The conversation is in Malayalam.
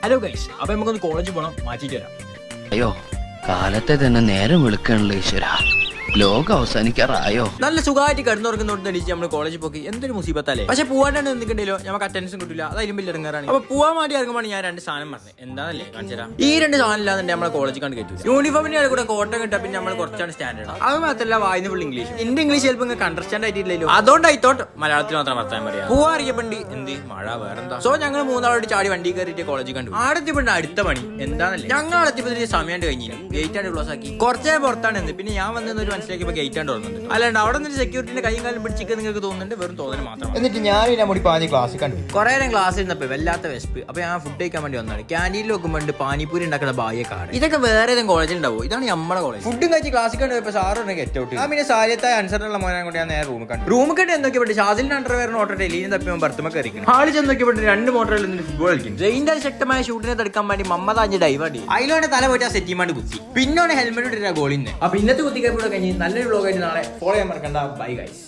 ഹലോ ഗൈസ്, അപ്പൊ നമുക്കൊന്ന് കോളേജിൽ പോകണം, മാറ്റിട്ട് വരാം. അയ്യോ, കാലത്തെ തന്നെ നേരം വിളിക്കണല്ലോ ഈശ്വര. ലോകം അവസാനിക്കാറായോ? നല്ല സുഖമായിട്ട് കിടന്നുറങ്ങുന്നോട്ട് അടിച്ച് നമ്മൾ കോളേജിൽ പോയി എന്തൊരു മുസീബത്തല്ലേ. പക്ഷെ പോകാണ്ടാണ് എന്തെങ്കിലോ നമുക്ക് അറ്റൻഡൻസും കിട്ടില്ല, അതായാലും വലിയ ഇറങ്ങാറാണ്. അപ്പൊ പോകാൻ വേണ്ടി ഇറങ്ങുമ്പോൾ ഞാൻ 2 സാധനം പറഞ്ഞത് എന്താണല്ലേ കാണിച്ചാ. ഈ 2 സാധനം ഇല്ലാതെ നമ്മളെ കോളേജിൽ കണ്ട് കയറ്റും. യൂണിഫോമിന്റെ കൂടെ കോട്ടം കിട്ടാൻ പിന്നെ നമ്മൾ കുറച്ചാണ് സ്റ്റാൻഡേർഡ്. അത് മാത്രമല്ല വായിന്ന് ഫുൾ ഇംഗ്ലീഷ്. എന്റെ ഇംഗ്ലീഷ് ചിലപ്പോൾ നിങ്ങൾക്ക് അണ്ടർസ്റ്റാൻഡ് ആയിട്ടില്ലല്ലോ, അതുകൊണ്ട് ആയിത്തോട്ട് മലയാളത്തിൽ മാത്രം വർത്താൻ പറയാം. പോവാൻ അറിയപ്പെട്ടി എന്ത് മഴ വേറെന്താ. സോ ഞങ്ങൾ 3 ആളോട് ചാടി വണ്ടി കയറിയിട്ട് കോളേജിൽ കണ്ടു. ആടത്തിപ്പെട്ട് അടുത്ത പണി എന്താണല്ലേ, ഞങ്ങൾ എത്തിയപ്പോൾ സമയം കഴിഞ്ഞു, ഗേറ്റ് ആണ് ക്ലോസ് ആക്കി. കുറച്ചേ പുറത്താണ് എന്ന് പിന്നെ ഞാൻ വന്നൊരു മനസ്സിലാക്കിയപ്പോൾ ഗേറ്റ് ആണ് തുറന്നത്. അല്ലാണ്ട് അവിടെ നിന്ന് സെക്യൂരിറ്റിന്റെ കൈയും കാലം പിടിച്ചിട്ട് നിങ്ങൾക്ക് തോന്നുന്നുണ്ട്, വെറും തോന്നൽ മാത്രം. എന്നിട്ട് ഞാൻ മുടി പാഞ്ഞ് ക്ലാസ്സിൽ കണ്ടു. കുറെ നേരം ക്ലാസ് ഇരുന്നപ്പോ വല്ലാത്ത വിശപ്പ്. അപ്പൊ ഞാൻ ഫുഡ് കഴിക്കാൻ വേണ്ടി വന്നാണ്. ക്യാൻറ്റീനിൽ നോക്കുമ്പോൾ പാനിപ്പൂരി ഉണ്ടാക്കുന്ന ബായെ കാണും. ഇതൊക്കെ വേറെ ഏതെങ്കിലും കോളേജിൽ ഉണ്ടാവും, ഇതാണ് നമ്മുടെ കോളേജ്. ഫുഡും കഴിച്ച് ക്ലാസ്സിൽ കണ്ടു സാറ് ഗെറ്റ് ഔട്ട്. ഞാൻ പിന്നെ സാരിയത്തായ അൻസറിനുള്ള മോനെ കൊണ്ട് ഞാൻ നേരെ റൂമിൽ കണ്ടു. റൂമിൽ കണ്ട് എന്തൊക്കെ ഷാസിലിന്റെ അണ്ടർവെയറിന് ഓട്ടോ ഡെലിയിൽ തപ്പി ബർത്തുമ കയറിക്കണം. ഹാളിൽ ചെന്നൊക്കെ 2 മോട്ടറിൽ ഫുട്ബോൾ കളിക്കുന്നു. ജയിന്റെ ശക്തമായ ഷൂട്ടിനെ തടുക്കാൻ വേണ്ടി മമ്മദാഞ്ച് ഡൈവാടി അതിലോടെ തല പോയിട്ട് ആ സെറ്റിമാണ്ട് കുത്തി, പിന്നെ ഹെൽമെറ്റ് ഇട്ടിട്ട് ഗോളിന്ന്. അപ്പൊ ഇന്നത്തെ കുത്തിക്കൈപ്പ് കഴിഞ്ഞ് നല്ലൊരു വ്ലോഗായിട്ട് നാളെ ഫോളോ ചെയ്യാൻ മറക്കണ്ട. Bye guys.